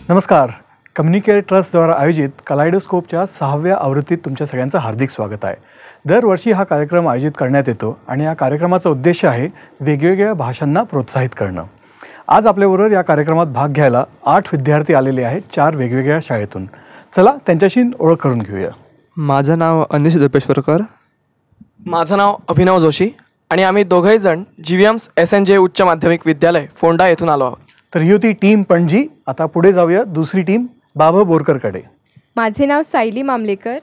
नमस्कार. कम्युनिकेट ट्रस्टद्वारा आयोजित कलायडोस्कोपच्या 6व्या आवृत्तीत तुमच्या सगळ्यांचं हार्दिक स्वागत आहे. दरवर्षी हा कार्यक्रम आयोजित करण्यात येतो आणि या कार्यक्रमाचा उद्देश आहे वेगवेगळ्या भाषांना प्रोत्साहित करणं. आज आपल्याबरोबर या कार्यक्रमात भाग घ्यायला 8 विद्यार्थी आलेले आहेत 4 वेगवेगळ्या शाळेतून. चला त्यांच्याशी ओळख करून घेऊया. माझं नाव अनिश दपेश्वरकर. माझं नाव अभिनव जोशी आणि आम्ही दोघंही जण GVMS SNJ उच्च माध्यमिक विद्यालय फोंडा येथून आलो आहोत. तर ही होती टीम पणजी. आता पुढे जाऊया दुसरी टीम बाबा बोरकरकडे. माझे नाव सायली मामलेकर.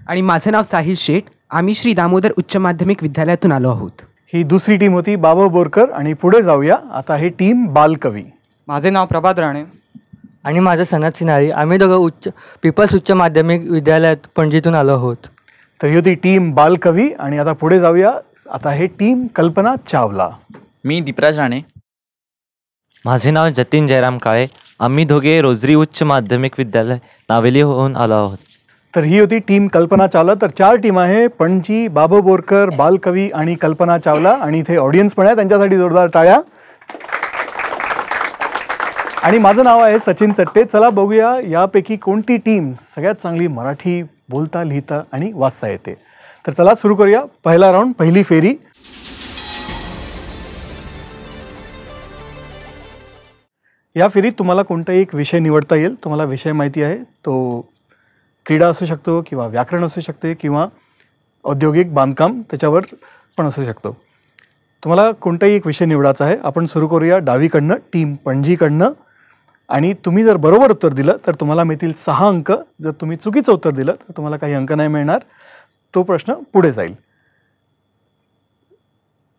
आणि माझे नाव साहिल शेठ. आम्ही श्री दामोदर उच्च माध्यमिक विद्यालयातून आलो आहोत. ही दुसरी टीम होती बाबा बोरकर. आणि पुढे जाऊया आता ही टीम बालकवी. माझे नाव प्रभात राणे. आणि माझं सनत सिन्हारी. आम्ही दोघं पीपल्स उच्च माध्यमिक विद्यालयात पणजीतून आलो आहोत. तर ही होती टीम बालकवी. आणि आता पुढे जाऊया आता हे टीम कल्पना चावला. मी दीपराज राणे. माझे नाव जतीन जयराम काळे. आम्ही दोघे रोजरी उच्च माध्यमिक विद्यालय नावेली होऊन आलो आहोत. तर ही होती टीम कल्पना चावला. तर 4 टीम आहे पणजी, बाबा बोरकर, बालकवी आणि कल्पना चावला. आणि इथे ऑडियन्स पण आहे, त्यांच्यासाठी जोरदार टाळ्या. आणि माझं नाव आहे सचिन चट्टे. चला बघूया यापैकी कोणती टीम सगळ्यात चांगली मराठी बोलता, लिहिता आणि वाचता येते. तर चला सुरू करूया. पहिला राऊंड, पहिली फेरी. या फेरीत तुम्हाला कोणताही एक विषय निवडता येईल. तुम्हाला विषय माहिती आहे, तो क्रीडा असू शकतो किंवा व्याकरण असू शकते किंवा औद्योगिक बांधकाम त्याच्यावर पण असू शकतो. तुम्हाला कोणताही एक विषय निवडायचा आहे. आपण सुरू करूया डावीकडनं, टीम पणजीकडनं. आणि तुम्ही जर बरोबर उत्तर दिलं तर तुम्हाला मिळतील 6 अंक. जर तुम्ही चुकीचं उत्तर दिलं तर तुम्हाला काही अंक नाही मिळणार. तो प्रश्न पुढे जाईल.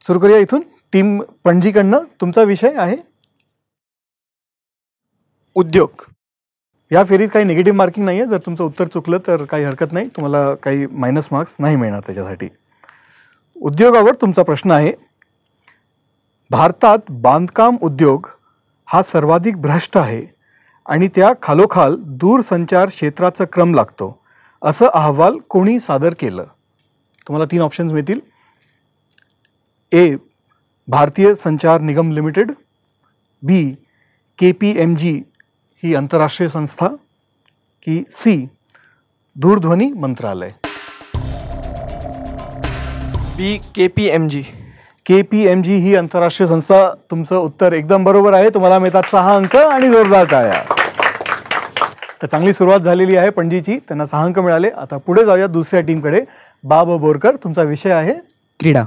सुरू करूया इथून. टीम पणजीकडनं तुमचा विषय आहे उद्योग. या फेरीत काही निगेटिव्ह मार्किंग नाही आहे. जर तुमचं उत्तर चुकलं तर काही हरकत नाही, तुम्हाला काही मायनस मार्क्स नाही मिळणार त्याच्यासाठी. उद्योगावर तुमचा प्रश्न आहे. भारतात बांधकाम उद्योग हा सर्वाधिक भ्रष्ट आहे आणि त्या खालोखाल दूरसंचार क्षेत्राचा क्रम लागतो, असं अहवाल कोणी सादर केलं? तुम्हाला 3 ऑप्शन्स मिळतील. ए, भारतीय संचार निगम लिमिटेड. बी, KPMG ही आंतरराष्ट्रीय संस्था. की सी, दूरध्वनी मंत्रालय. बी, KPMG. KPMG ही आंतरराष्ट्रीय संस्था. तुमचं उत्तर एकदम बरोबर आहे. तुम्हाला मिळतात 6 अंक आणि जोरदार टाळ्या. तर चांगली सुरुवात झालेली आहे पणजीची. त्यांना 6 अंक मिळाले. आता पुढे जाऊया दुसऱ्या टीमकडे. बाबा बोरकर, तुमचा विषय आहे क्रीडा.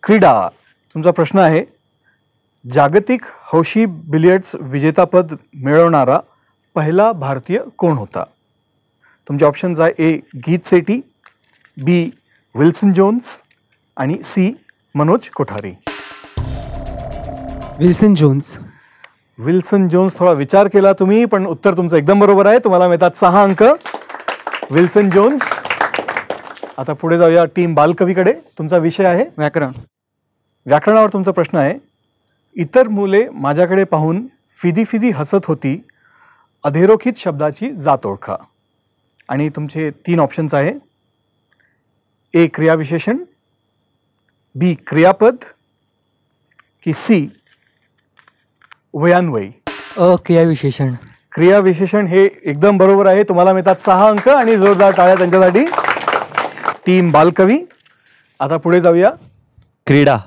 क्रीडा. तुमचा प्रश्न आहे, जागतिक हौशी बिलियर्ड्स विजेतापद मिळवणारा पहिला भारतीय कोण होता? तुमचे ऑप्शन्स आहे. A, Geet Sethi. B, Wilson Jones. आणि C, Manoj Kothari. Wilson Jones. Wilson Jones. थोडा विचार केला तुम्ही, पण उत्तर तुमचं एकदम बरोबर आहे. तुम्हाला मिळतात 6 अंक. Wilson Jones. आता पुढे जाऊया टीम बालकवीकडे. तुमचा विषय आहे व्याकरण. व्याकरणावर तुमचा प्रश्न आहे. इतर मुले माझ्याकडे पाहून फिदी फिदी हसत होती, अधोरेखित शब्दाची जात ओळखा. आणि तुमचे 3 ऑप्शन्स आहे. ए, क्रियाविशेषण. बी, क्रियापद. की सी, उभयान्वयी. क्रियाविशेषण. क्रियाविशेषण हे एकदम बरोबर आहे. तुम्हाला मिळतात 6 अंक आणि जोरदार टाळ्या त्यांच्यासाठी. टीम बालकवी. आता पुढे जाऊया. क्रीडा.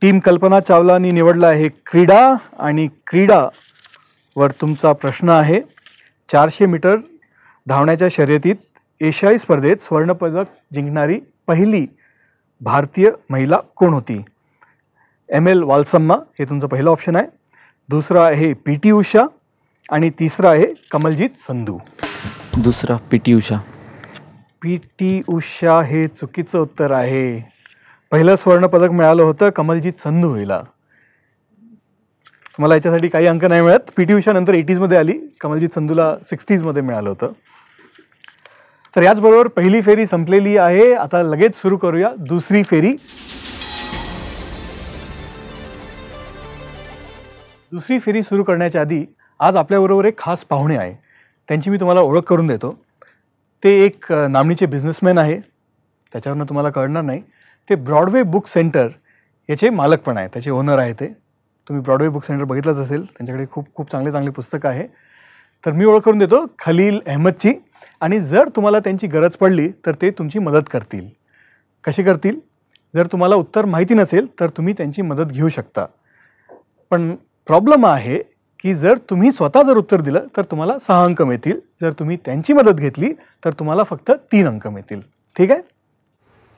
टीम कल्पना चावलानी निवडला आहे क्रीडा. आणि क्रीडावर तुमचा प्रश्न आहे. 400 मीटर धावण्याच्या शर्यतीत एशियाई स्पर्धेत सुवर्णपदक जिंकणारी पहिली भारतीय महिला कोण होती? ML वालसम्मा हे तुमचं पहिलं ऑप्शन आहे. दुसरं आहे PT उषा. आणि तिसरं आहे कमलजीत संधू. दुसरा PT उषा. PT उषा हे चुकीचं उत्तर आहे. पहिलं सुवर्णपदक मिळालं होतं कमलजीत संधू हिला. तुम्हाला याच्यासाठी काही अंक नाही मिळत. PT उषा नंतर 80s मध्ये आली. कमलजीत संधूला 60s मध्ये मिळालं होतं. तर याचबरोबर पहिली फेरी संपलेली आहे. आता लगेच सुरू करूया दुसरी फेरी. दुसरी फेरी सुरू करण्याच्या आधी आज आपल्याबरोबर एक खास पाहुणे आहे. त्यांची मी तुम्हाला ओळख करून देतो. ते एक नामनीचे बिझनेसमॅन आहे. त्याच्यावरनं तुम्हाला कळणार नाही. ते ब्रॉडवे बुक सेंटर याचे मालक पण आहे, त्याचे ओनर आहे ते. तुम्ही ब्रॉडवे बुक सेंटर बघितलंच असेल, त्यांच्याकडे खूप खूप चांगले चांगले पुस्तकं आहे. तर मी ओळख करून देतो खलील अहमदची, आणि जर तुम्हाला त्यांची गरज पडली तर ते तुमची मदत करतील. कशी करतील? जर तुम्हाला उत्तर माहिती नसेल तर तुम्ही त्यांची मदत घेऊ शकता. पण प्रॉब्लेम आहे की जर तुम्ही स्वतः जर उत्तर दिलं तर तुम्हाला 6 अंक मिळतील. जर तुम्ही त्यांची मदत घेतली तर तुम्हाला फक्त 3 अंक मिळतील. ठीक आहे?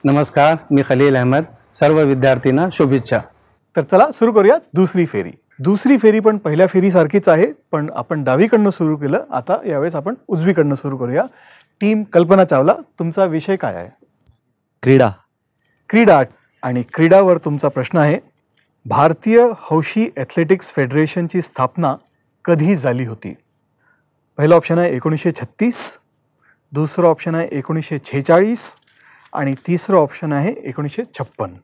नमस्कार, मी खलील अहमद. सर्व विद्यार्थ्यांना शुभेच्छा. तर चला सुरू करूया दुसरी फेरी. दुसरी फेरी पण पहिल्या फेरीसारखीच आहे, पण आपण डावीकडनं सुरू केलं. आता यावेळेस आपण उजवीकडनं सुरू करूया. टीम कल्पना चावला, तुमचा विषय काय आहे? क्रीडा. क्रीडा. आणि क्रीडावर तुमचा प्रश्न आहे, भारतीय हौशी ॲथलेटिक्स फेडरेशनची स्थापना कधी झाली होती? पहिला ऑप्शन आहे 1936, दुसरं ऑप्शन आहे 1946 आणि तिसरं ऑप्शन आहे 1956.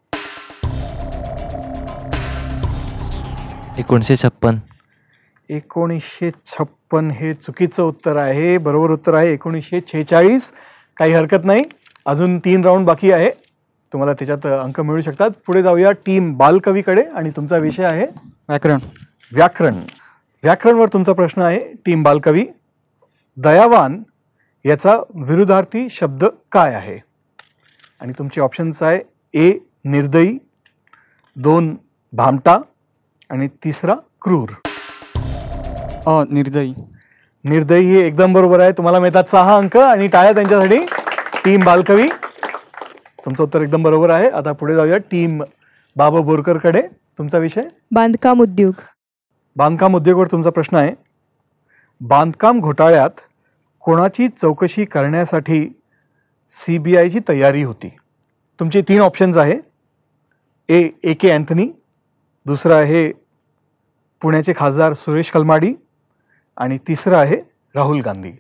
1956. 1956 हे चुकीचं उत्तर आहे. बरोबर उत्तर आहे 1946. काही हरकत नाही, अजून 3 राऊंड बाकी आहे, तुम्हाला त्याच्यात अंक मिळू शकतात. पुढे जाऊया टीम बालकवीकडे, आणि तुमचा विषय आहे व्याकरण. व्याकरण. व्याकरणवर तुमचा प्रश्न आहे टीम बालकवी, दयावान याचा विरुद्धार्थी शब्द काय आहे? आणि तुमचे ऑप्शन्स आहे ए निर्दयी, 2 भामटा आणि तिसरा क्रूर. निर्दयी. निर्दयी हे एकदम बरोबर आहे. तुम्हाला मिळतात 6 अंक आणि टाळ्या त्यांच्यासाठी. टीम बालकवी, तुमचं उत्तर एकदम बरोबर आहे. आता पुढे जाऊया टीम बाबा बोरकरकडे, तुमचा विषय बांधकाम उद्योग. बांधकाम उद्योगवर तुमचा प्रश्न आहे, बांधकाम घोटाळ्यात कोणाची चौकशी करण्यासाठी CBIची तयारी होती? तुमचे 3 ऑप्शन्स आहे, A.K. अँथनी, दुसरं आहे पुण्याचे खासदार सुरेश कलमाडी आणि तिसरं आहे राहुल गांधी.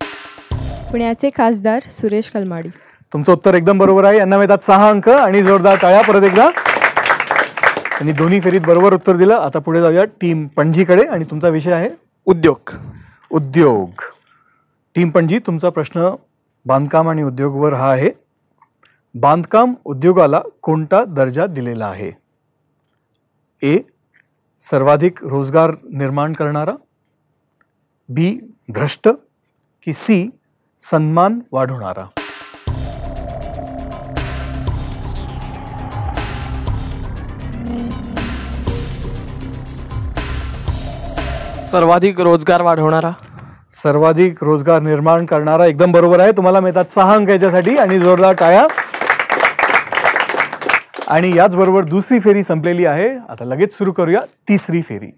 पुण्याचे खासदार सुरेश कलमाडी. तुमचं उत्तर एकदम बरोबर आहे. यांना मिळतात 6 अंक आणि जोरदार टाळ्या परत एकदा. त्यांनी दोन्ही फेरीत बरोबर उत्तर दिलं. आता पुढे जाऊया टीम पणजीकडे, आणि तुमचा विषय आहे उद्योग. उद्योग. टीम पणजी, तुमचा प्रश्न बांधकाम आणि उद्योगवर हा आहे, बांधकाम उद्योगाला कोणता दर्जा दिलेला आहे? ए सर्वाधिक रोजगार निर्माण करणारा, बी भ्रष्ट, की सी सन्मान वाढवणारा? सर्वाधिक रोजगार वाढवणारा. सर्वाधिक रोजगार निर्माण करणारा एकदम बरोबर आहे. तुम्हाला मिळतात 6 अंक याच्यासाठी आणि जोरदार टाळ्या. आणि याचबरोबर दुसरी फेरी संपलेली आहे. आता लगेच सुरू करूया तिसरी फेरी.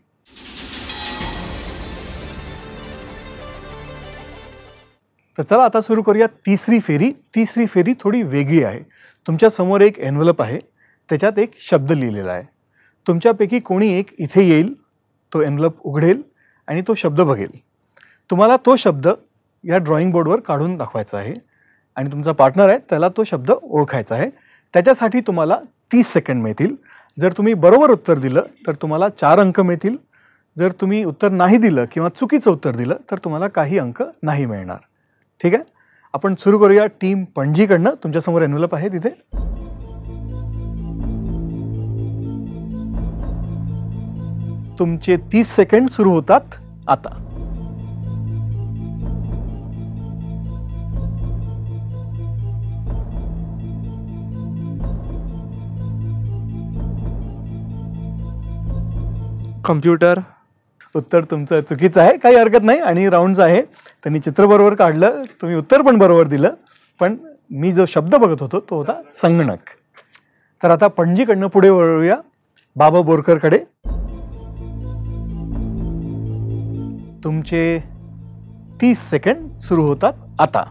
तर चला आता सुरू करूया तिसरी फेरी. तिसरी फेरी थोडी वेगळी आहे. तुमच्या समोर एक एनव्हलप आहे, त्याच्यात एक शब्द लिहिलेला आहे. तुमच्यापैकी कोणी एक इथे येईल, तो एनव्हलप उघडेल आणि तो शब्द बघेल. तुम्हाला तो शब्द या ड्रॉइंग बोर्डवर काढून दाखवायचा आहे आणि तुमचा पार्टनर आहे त्याला तो शब्द ओळखायचा आहे. त्याच्यासाठी तुम्हाला 30 सेकंड मिळतील. जर तुम्ही बरोबर उत्तर दिलं तर तुम्हाला 4 अंक मिळतील. जर तुम्ही उत्तर नाही दिलं किंवा चुकीचं उत्तर दिलं तर तुम्हाला काही अंक नाही मिळणार. ठीक आहे? आपण सुरू करूया टीम पणजीकडनं. तुमच्यासमोर एनव्हलप आहे तिथे. तुमचे 30 सेकंड सुरू होतात आता. कम्प्युटर. उत्तर तुमचं चुकीचं आहे, काही हरकत नाही. आणि राऊंड्स आहे, त्यांनी चित्र बरोबर काढलं, तुम्ही उत्तर पण बरोबर दिलं, पण मी जो शब्द बघत होतो तो होता संगणक. तर आता पणजीकडनं पुढे वळूया बाबा बोरकरकडे. तुमचे 30 सेकंड सुरू होतात आता.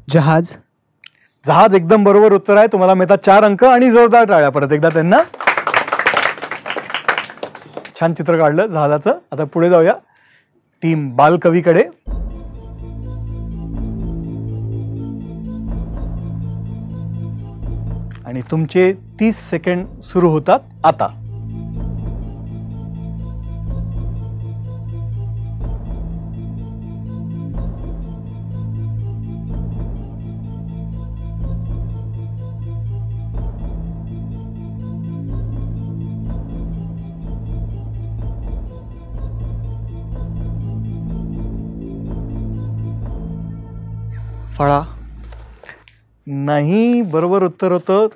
जहाज. जहाज एकदम बरोबर उत्तर आहे. तुम्हाला मिळतात 4 अंक आणि जोरदार टाळ्या परत एकदा त्यांना. छान चित्र काढलं जहाजाचं. आता पुढे जाऊया टीम बालकवीकडे. आणि तुमचे 30 सेकंड सुरू होतात आता. फळा. नाही, बरोबर उत्तर होतं.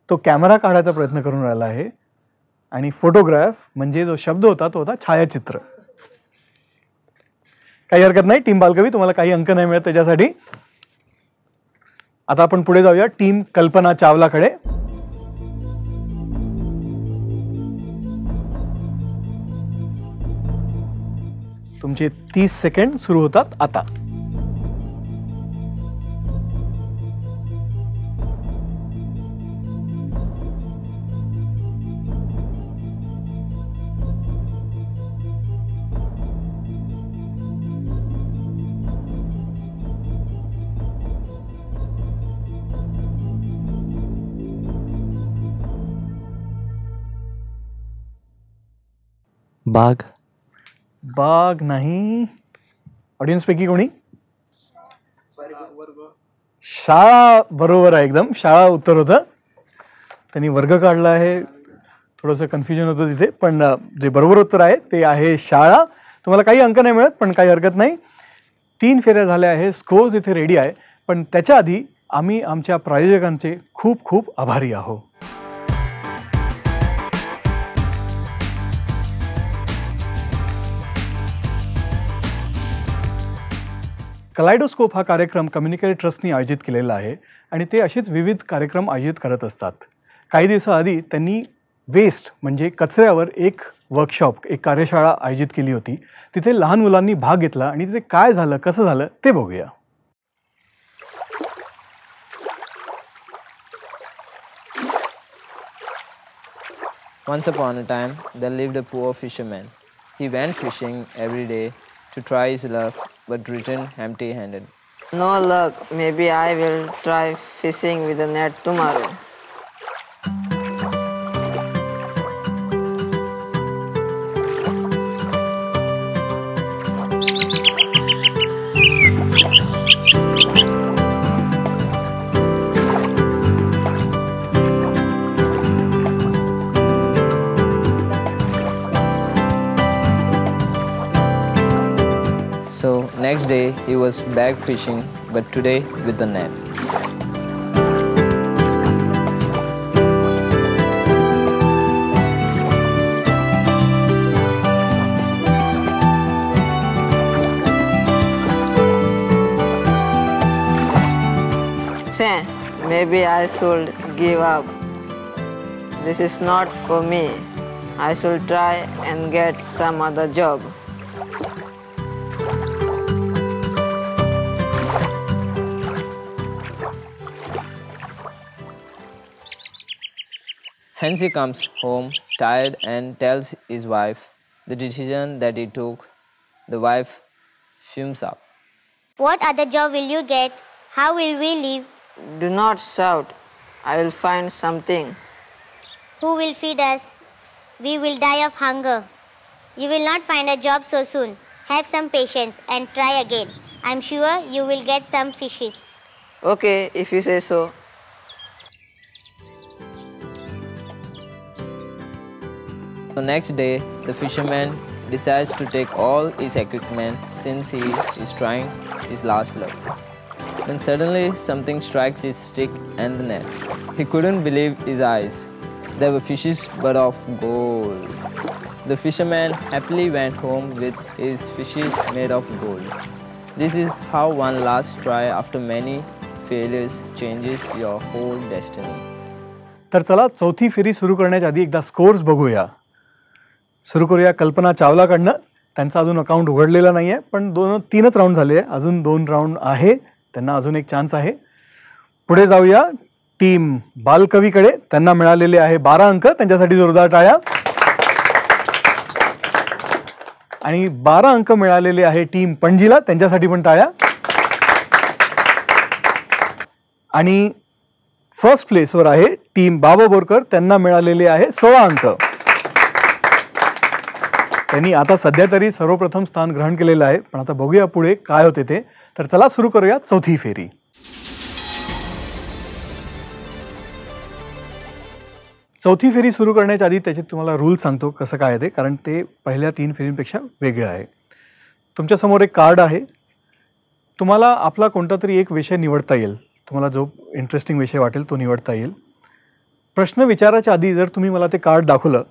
तो कॅमेरा काढायचा प्रयत्न करून राहिला आहे आणि फोटोग्राफ म्हणजे जो शब्द होता तो होता छायाचित्र. काही हरकत नाही. टीम बालकवी, तुम्हाला काही अंक नाही मिळत त्याच्यासाठी. आता आपण पुढे जाऊया टीम कल्पना चावलाकडे. तुमचे 30 सेकंड सुरू होतात आता. बाग. बाग नाही. ऑडियन्स पैकी कोणी? शाळा बरोबर आहे एकदम. शाळा उत्तर होतं. त्यांनी वर्ग काढला आहे. थोडंसं कन्फ्युजन होतं तिथे, पण जे बरोबर उत्तर आहे ते आहे शाळा. तुम्हाला काही अंक नाही मिळत, पण काही हरकत नाही. 3 फेऱ्या झाल्या आहे. स्कोर्स इथे रेडी आहे, पण त्याच्या आधी आम्ही आमच्या प्रायोजकांचे खूप खूप आभारी आहोत. कलायडोस्कोप हा कार्यक्रम कम्युनिकेट ट्रस्टनी आयोजित केलेला आहे आणि ते असेच विविध कार्यक्रम आयोजित करत असतात. काही दिवसाआधी त्यांनी वेस्ट म्हणजे कचऱ्यावर एक वर्कशॉप, एक कार्यशाळा आयोजित केली होती. तिथे लहान मुलांनी भाग घेतला आणि तिथे काय झालं, कसं झालं ते बघूया. Once upon a time, there lived a poor fisherman. He went fishing every day to try his luck, but returned empty-handed. No luck. Maybe I will try fishing with a net tomorrow. So next day he was back fishing, but today with the net. Say, maybe I should give up. This is not for me. I should try and get some other job. Hence he comes home tired and tells his wife the decision that he took. The wife fumes up. What other job will you get? How will we live? Do not shout. I will find something. Who will feed us? We will die of hunger. You will not find a job so soon. Have some patience and try again. I'm sure you will get some fishes. Okay, if you say so. The next day, the fisherman decides to take all his equipment since he is trying his last luck. Then suddenly something strikes his stick and the net. He couldn't believe his eyes. There were fishes but of gold. The fisherman happily went home with his fishes made of gold. This is how one last try after many failures changes your whole destiny. तर चला चौथी फेरी सुरू करण्याच्या आधी एकदा scores बघूया. सुरू करूया कल्पना चावलाकडनं. त्यांचा अजून अकाउंट उघडलेला नाही आहे, पण 3च राऊंड झाले आहे. अजून 2 राऊंड आहे. त्यांना अजून एक चान्स आहे. पुढे जाऊया टीम बालकवीकडे. त्यांना मिळालेले आहे 12 अंक. त्यांच्यासाठी जोरदार टाळ्या. आणि 12 अंक मिळालेले आहे टीम पणजीला. त्यांच्यासाठी पण टाळ्या. आणि फर्स्ट प्लेसवर आहे टीम बाबा बोरकर, त्यांना मिळालेले आहे 16 अंक. त्यांनी आता सध्या तरी सर्वप्रथम स्थान ग्रहण केलेलं आहे, पण आता बघूया पुढे काय होते ते. तर चला सुरू करूया चौथी फेरी. चौथी फेरी सुरू करण्याच्या आधी त्याचे तुम्हाला रूल सांगतो कसं काय आहे ते, कारण ते पहिल्या 3 फेरींपेक्षा वेगळं आहे. तुमच्यासमोर एक कार्ड आहे. तुम्हाला आपला कोणता तरी एक विषय निवडता येईल. तुम्हाला जो इंटरेस्टिंग विषय वाटेल तो निवडता येईल. प्रश्न विचारायच्या आधी जर तुम्ही मला ते कार्ड दाखवलं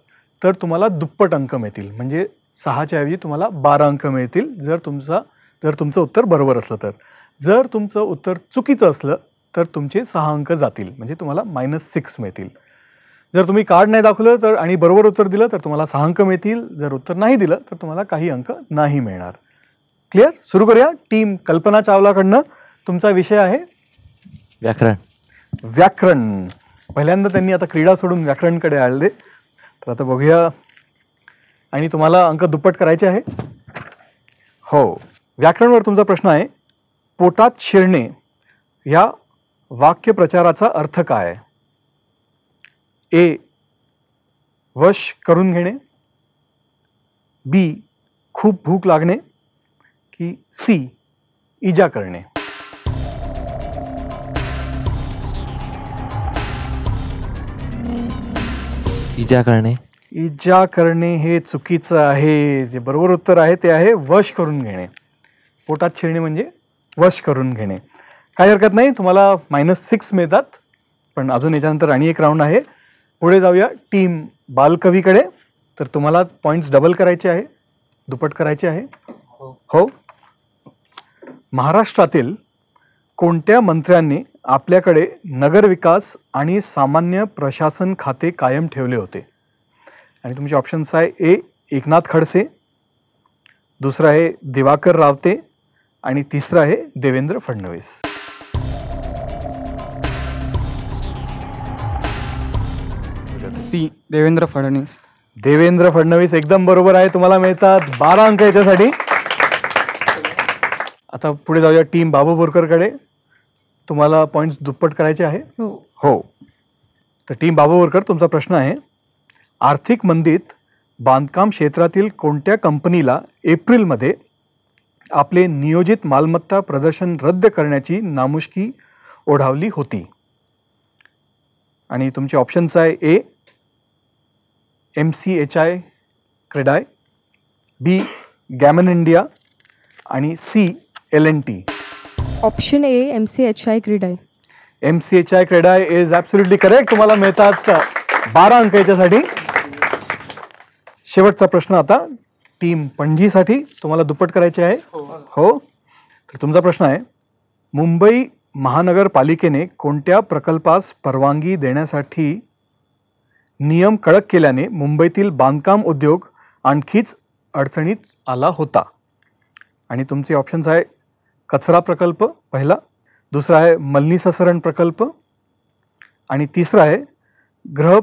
तर तुम्हाला दुप्पट अंक मिळतील, म्हणजे 6च्या ऐवजी तुम्हाला 12 अंक मिळतील जर तुमचं उत्तर बरोबर असलं तर. जर तुमचं उत्तर चुकीचं असलं तर तुमचे 6 अंक जातील, म्हणजे तुम्हाला -6 मिळतील. जर तुम्ही कार्ड नाही दाखवलं तर आणि बरोबर उत्तर दिलं तर तुम्हाला 6 अंक मिळतील. जर उत्तर नाही दिलं तर तुम्हाला काही अंक नाही मिळणार. क्लिअर? सुरू करूया. टीम कल्पना चावलाकडनं तुमचा विषय आहे व्याकरण. व्याकरण. पहिल्यांदा त्यांनी आता क्रीडा सोडून व्याकरणकडे आले. तर आता बघूया. आणि तुम्हाला अंक दुप्पट करायचे आहे. हो, व्याकरणवर तुमचा प्रश्न आहे. पोटात शिरणे या वाक्यप्रचाराचा अर्थ काय? ए, वश करून घेणे, बी, खूप भूक लागणे, की सी, इजा करणे? इजा करणे. इजा करणे हे चुकीचं आहे. जे बरोबर उत्तर आहे ते आहे वश करून घेणे. पोटात शिरणे म्हणजे वश करून घेणे. काही हरकत नाही, तुम्हाला -6 मिळतात. पण अजून याच्यानंतर आणि एक राऊंड आहे. पुढे जाऊया टीम बालकवीकडे. तर तुम्हाला पॉईंट्स डबल करायचे आहे, दुप्पट करायचे आहे. हो. महाराष्ट्रातील कोणत्या मंत्र्यांनी आपल्याकडे नगरविकास आणि सामान्य प्रशासन खाते कायम ठेवले होते? आणि तुमचे ऑप्शन्स आहे ए, एकनाथ खडसे, दुसरं आहे दिवाकर रावते आणि तिसरं आहे देवेंद्र फडणवीस. सी, देवेंद्र फडणवीस. देवेंद्र फडणवीस एकदम बरोबर आहे. तुम्हाला मिळतात 12 अंक याच्यासाठी. आता पुढे जाऊया टीम बाबू बोरकरकडे. तुम्हाला पॉईंट्स दुप्पट करायचे आहे. हो. तर टीम बाबू बोरकर, तुमचा प्रश्न आहे. आर्थिक मंदीत बांधकाम क्षेत्रातील कोणत्या कंपनीला एप्रिलमध्ये आपले नियोजित मालमत्ता प्रदर्शन रद्द करण्याची नामुष्की ओढावली होती? आणि तुमचे ऑप्शन्स आहे A, MCHI CREDAI, B, Gammon India आणि C, L&T. Option A, MCHI CREDAI. MCHI CREDAI is absolutely correct. तुम्हाला मिळतात 12 अंक याच्यासाठी. शेवटचा प्रश्न आता टीम पणजीसाठी. तुम्हाला दुप्पट करायचे आहे. हो. तर तुमचा प्रश्न आहे. मुंबई महानगरपालिकेने कोणत्या प्रकल्पास परवानगी देण्यासाठी नियम कडक केल्याने मुंबईतील बांधकाम उद्योग आणखीच अडचणीत आला होता? आणि तुमचे ऑप्शन्स आहे कचरा प्रकल्प पहिला, दुसरा आहे मलनिसरण प्रकल्प आणि तिसरा आहे गृह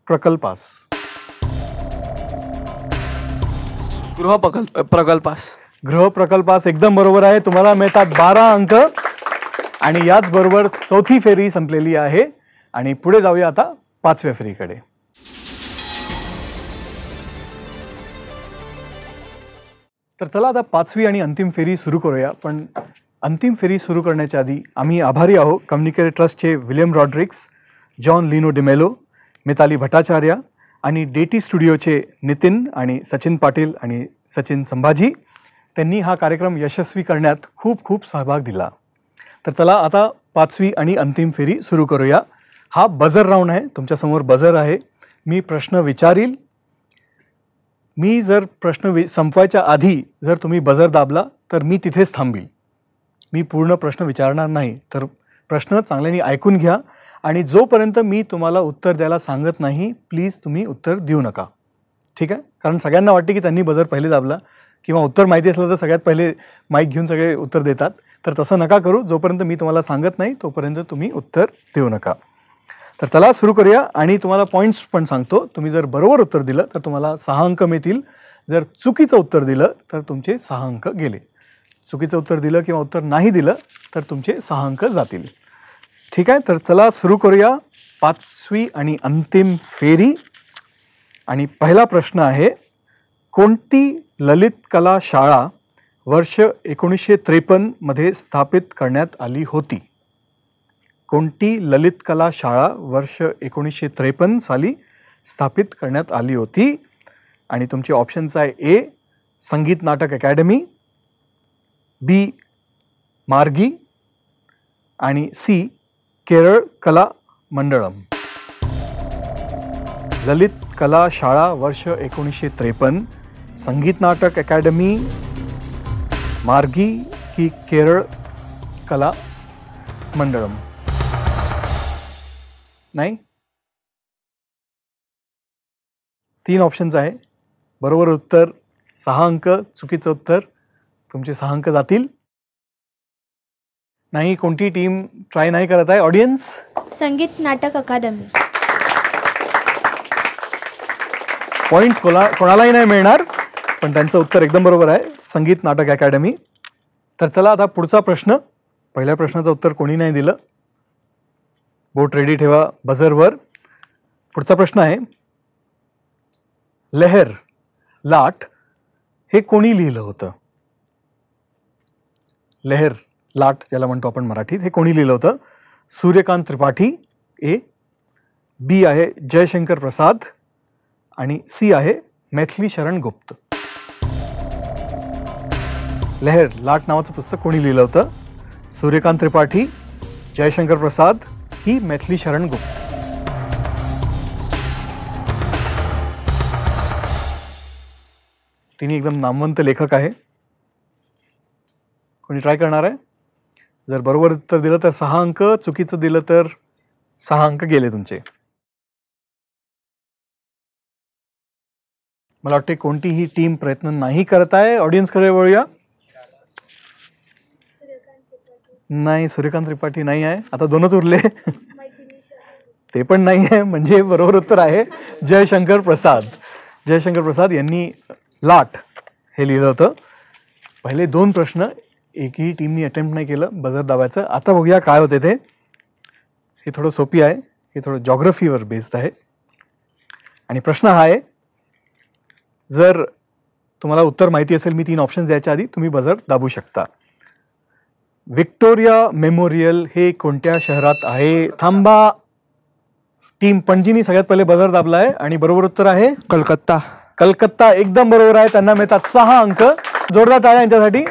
प्रकल्पास. गृह प्रकल्पास एकदम बरोबर आहे. तुम्हाला मिळतात 12 अंक. आणि याचबरोबर चौथी फेरी संपलेली आहे. आणि पुढे जाऊया आता 5व्या फेरीकडे. तर चला आता 5वी आणि अंतिम फेरी सुरू करूया. पण अंतिम फेरी सुरू करण्याच्या आधी आम्ही आभारी आहोत कम्युनिकेट ट्रस्टचे विलियम रॉड्रिक्स, जॉन लिनो डिमेलो, मिताली भट्टाचार्य आणि डेटी स्टुडिओचे नितीन आणि सचिन पाटील आणि सचिन संभाजी. त्यांनी हा कार्यक्रम यशस्वी करण्यात खूप खूप सहभाग दिला. तर चला आता 5वी आणि अंतिम फेरी सुरू करूया. हा बझर राऊंड आहे. तुमच्यासमोर बझर आहे. मी प्रश्न विचारील. मी जर प्रश्न संपवायच्या आधी जर तुम्ही बझर दाबला तर मी तिथेच थांबील. मी पूर्ण प्रश्न विचारणार नाही. तर प्रश्न चांगल्याने ऐकून घ्या आणि जोपर्यंत मी तुम्हाला उत्तर द्यायला सांगत नाही प्लीज तुम्ही उत्तर देऊ नका. ठीक आहे? कारण सगळ्यांना वाटते की त्यांनी बझर पहिले दाबला किंवा उत्तर माहिती असलं तर सगळ्यात पहिले माईक घेऊन सगळे उत्तर देतात. तर तसं नका करू. जोपर्यंत मी तुम्हाला सांगत नाही तोपर्यंत तुम्ही उत्तर देऊ नका. तर चला सुरू करूया. आणि तुम्हाला पॉईंट्स पण सांगतो. तुम्ही जर बरोबर उत्तर दिलं तर तुम्हाला 6 अंक मिळतील. जर चुकीचं उत्तर दिलं तर तुमचे 6 अंक गेले. चुकीचं उत्तर दिलं किंवा उत्तर नाही दिलं तर तुमचे 6 अंक जातील. ठीक आहे? तर चला सुरू करूया. 5वी आणि अंतिम फेरी. आणि पहिला प्रश्न आहे, कोणती ललित कला शाळा वर्ष 1953 मध्ये स्थापित करण्यात आली होती? कोणती ललित कला शाळा वर्ष 1953 साली स्थापित करण्यात आली होती? आणि तुमचे ऑप्शन्स आहे ए संगीत नाटक अकॅडमी, बी मार्गी आणि सी केरळ कला मंडळम. ललित कला शाळा वर्ष 1953, संगीत नाटक अकॅडमी, मार्गी की केरळ कला मंडळम? नाही, 3 ऑप्शन्स आहे. बरोबर उत्तर 6 अंक, चुकीचं उत्तर. तुमचे 6 अंक जातील. नाही, कोणती टीम ट्राय नाही करत आहे? ऑडियन्स? संगीत नाटक अकादमी. पॉइंट्स कोणालाही नाही मिळणार, पण त्यांचं उत्तर एकदम बरोबर आहे, संगीत नाटक अकॅडमी. तर चला आता पुढचा प्रश्न. पहिल्या प्रश्नाचं उत्तर कोणी नाही दिलं. बोट रेडी ठेवा बझरवर. पुढचा प्रश्न आहे, लहर लाट हे कोणी लिहिलं होतं? लहर लाट ज्याला म्हणतो आपण मराठीत, हे कोणी लिहिलं होतं? सूर्यकांत त्रिपाठी ए, बी आहे जयशंकर प्रसाद आणि सी आहे मैथिली शरण गुप्त. लहर लाट नावाचं पुस्तक कोणी लिहिलं होतं? सूर्यकांत त्रिपाठी, जयशंकर प्रसाद की मैथिली शरण गुप्त? तिन्ही एकदम नामवंत लेखक आहे. कोणी ट्राय करणार आहे? जर बरोबर उत्तर दिलं तर 6 अंक, चुकीचं दिलं तर 6 अंक गेले तुमचे. मला वाटते कोणतीही टीम प्रयत्न नाही करत आहे. ऑडियन्सकडे वळूया. नाही, सूर्यकांत त्रिपाठी नाही आहे. आता 2च उरले. ते पण नाही आहे. म्हणजे बरोबर उत्तर आहे जयशंकर प्रसाद. जयशंकर प्रसाद यांनी लाट हे लिहिलं होतं. पहिले 2 प्रश्न एकही टीमनी अटेम्प्ट नाही केलं बझर दाबायचं. आता बघूया काय होते ते. हे थोडं सोपी आहे, हे थोडं जॉग्रफीवर बेस्ड आहे. आणि प्रश्न हा आहे, जर तुम्हाला उत्तर माहिती असेल, मी 3 ऑप्शन्स द्यायच्या आधी तुम्ही बझर दाबू शकता. विक्टोरिया मेमोरियल हे कोणत्या शहरात आहे? थांबा. टीम पणजीनी सगळ्यात पहिले बझर दाबला आहे आणि बरोबर उत्तर आहे कलकत्ता. कलकत्ता एकदम बरोबर आहे. त्यांना मिळतात 6 अंक. जोरदार टाळ्या यांच्यासाठी.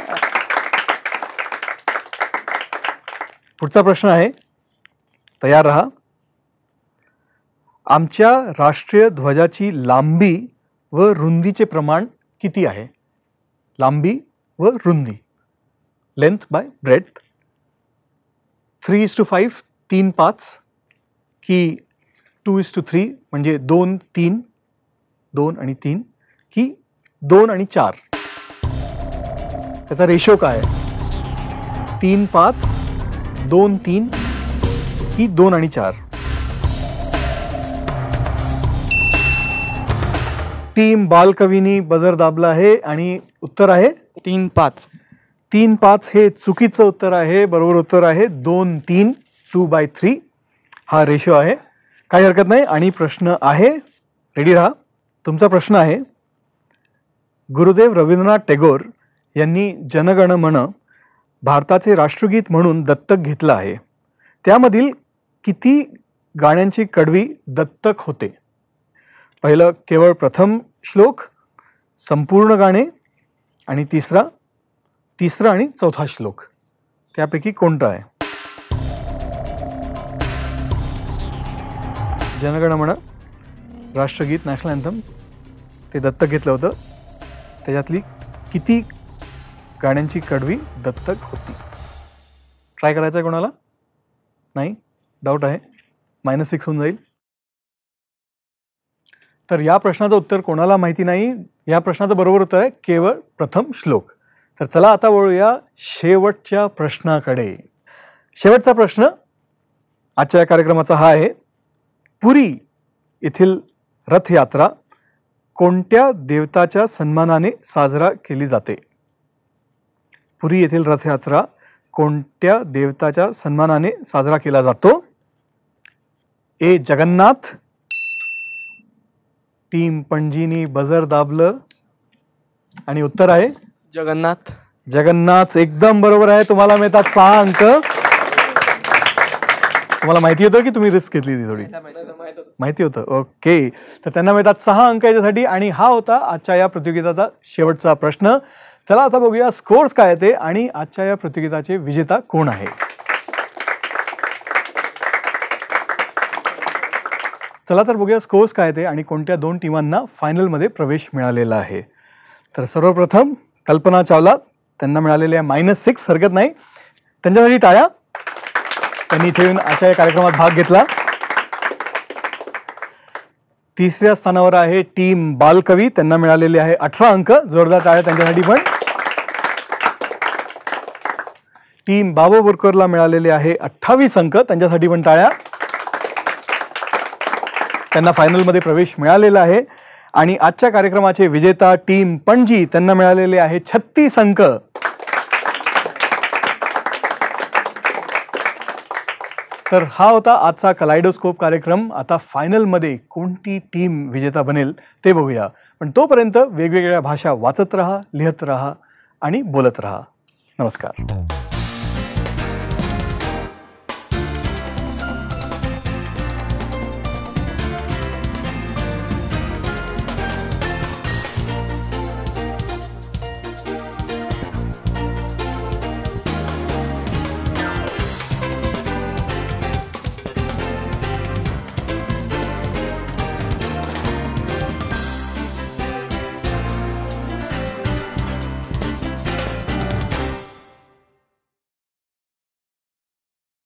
पुढचा प्रश्न आहे, तयार रहा. आमच्या राष्ट्रीय ध्वजाची लांबी व रुंदीचे प्रमाण किती आहे? लांबी व रुंदी, लेंथ बाय ब्रेथ. 3:5, 3:5 की 2:3 म्हणजे 2:3, 2 आणि 3 की 2 आणि 4? त्याचा रेशो काय आहे? 3:5, 2:3 की 2 आणि 4? टीम बालकवीनी बझर दाबला आहे आणि उत्तर आहे 3:5. 3:5 हे चुकीचं उत्तर आहे. बरोबर उत्तर आहे 2:3, 2/3 हा रेशो आहे. काही हरकत नाही. आणि प्रश्न आहे, रेडी राहा. तुमचा प्रश्न आहे, गुरुदेव रवींद्रनाथ टागोर यांनी जनगण मन भारताचे राष्ट्रगीत म्हणून दत्तक घेतलं आहे. त्यामधील किती गाण्यांची कडवी दत्तक होते? पहिलं केवळ प्रथम श्लोक, संपूर्ण गाणे आणि तिसरा आणि चौथा श्लोक. त्यापैकी कोणता आहे? जनगण मन राष्ट्रगीत, नॅशनल अँथम, ते दत्तक घेतलं होतं. त्याच्यातली किती गाण्यांची कडवी दत्तक होती? ट्राय करायचं आहे कोणाला? नाही, डाऊट आहे. -6 होऊन जाईल. तर या प्रश्नाचं उत्तर कोणाला माहिती नाही. या प्रश्नाचं बरोबर उत्तर आहे केवळ प्रथम श्लोक. तर चला आता वळूया शेवटच्या प्रश्नाकडे. शेवटचा प्रश्न आजच्या या कार्यक्रमाचा हा आहे, पुरी येथील रथयात्रा कोणत्या देवताच्या सन्मानाने साजरा केली जाते? पुरी येथील रथयात्रा कोणत्या देवताच्या सन्मानाने साजरा केला जातो? ए जगन्नाथ. टीम पणजीनी बजर दाबलं आणि उत्तर आहे जगन्नाथ. जगन्नाथ एकदम बरोबर आहे. तुम्हाला मिळतात 6 अंक. तुम्हाला माहिती होतं की तुम्ही रिस्क घेतली ती थोडी? माहिती होतं. ओके, तर त्यांना मिळतात 6 अंक याच्यासाठी. आणि हा होता आजच्या या प्रतियोगिताचा शेवटचा प्रश्न. चला आता बघूया स्कोर्स काय ते आणि आजच्या या प्रतियोगिताचे विजेता कोण आहे. चला तर बघूया स्कोर्स काय ते आणि कोणत्या 2 टीमांना फायनलमध्ये प्रवेश मिळालेला आहे. तर सर्वप्रथम कल्पना चावला, त्यांना मिळालेले आहे -6. हरकत नाही, त्यांच्यासाठी टाळ्या. त्यांनी इथे येऊन आजच्या या कार्यक्रमात भाग घेतला. तिसऱ्या स्थानावर आहे टीम बालकवी, त्यांना मिळालेले आहे 18 अंक. जोरदार टाळ्या त्यांच्यासाठी पण. टीम बाबू बोरकरला मिळालेले आहे 28 अंक, त्यांच्यासाठी पण टाळ्या. त्यांना फायनलमध्ये प्रवेश मिळालेला आहे. आणि आजच्या कार्यक्रमाचे विजेता टीम पणजी, त्यांना मिळालेले आहे 36 अंक. तर हा होता आजचा कलायडोस्कोप कार्यक्रम. आता फायनलमध्ये कोणती टीम विजेता बनेल ते बघूया. पण तोपर्यंत वेगवेगळ्या भाषा वाचत राहा, लिहत राहा आणि बोलत राहा. नमस्कार.